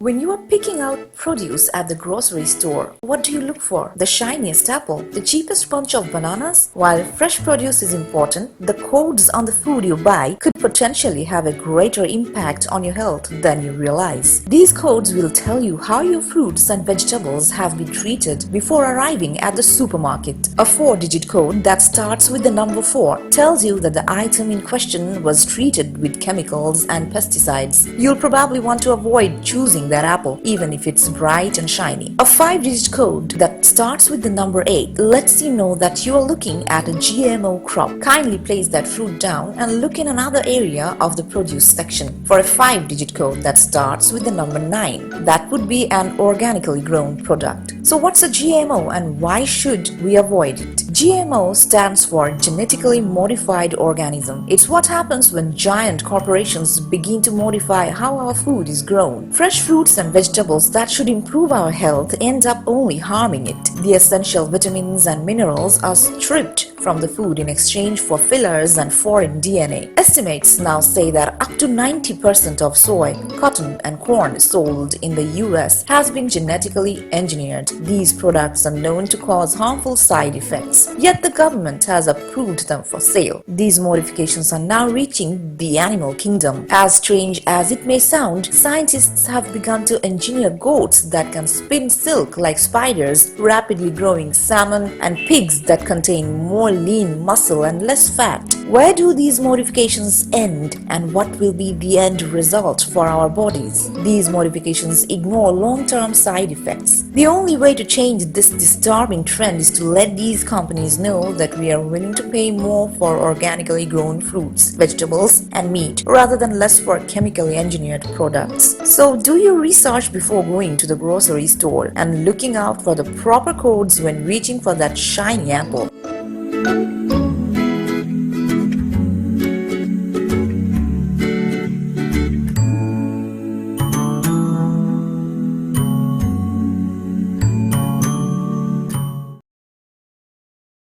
When you are picking out produce at the grocery store, what do you look for? The shiniest apple? The cheapest bunch of bananas? While fresh produce is important, the codes on the food you buy could potentially have a greater impact on your health than you realize. These codes will tell you how your fruits and vegetables have been treated before arriving at the supermarket. A 4-digit code that starts with the number 4 tells you that the item in question was treated with chemicals and pesticides. You'll probably want to avoid choosing that apple, even if it's bright and shiny. A 5-digit code that starts with the number 8 lets you know that you are looking at a GMO crop. Kindly place that fruit down and look in another area of the produce section for a 5-digit code that starts with the number 9. That would be an organically grown product. So what's a GMO and why should we avoid it? GMO stands for genetically modified organism. It's what happens when giant corporations begin to modify how our food is grown. Fresh fruits and vegetables that should improve our health end up only harming it. The essential vitamins and minerals are stripped from the food in exchange for fillers and foreign DNA. Estimates now say that up to 90% of soy, cotton, and corn sold in the US has been genetically engineered. These products are known to cause harmful side effects, yet the government has approved them for sale. These modifications are now reaching the animal kingdom. As strange as it may sound, scientists have begun to engineer goats that can spin silk like spiders, rapidly growing salmon, and pigs that contain more lean muscle and less fat. Where do these modifications end, and what will be the end result for our bodies? These modifications ignore long-term side effects. The only way to change this disturbing trend is to let these companies know that we are willing to pay more for organically grown fruits, vegetables, and meat rather than less for chemically engineered products. So do your research before going to the grocery store and looking out for the proper codes when reaching for that shiny apple.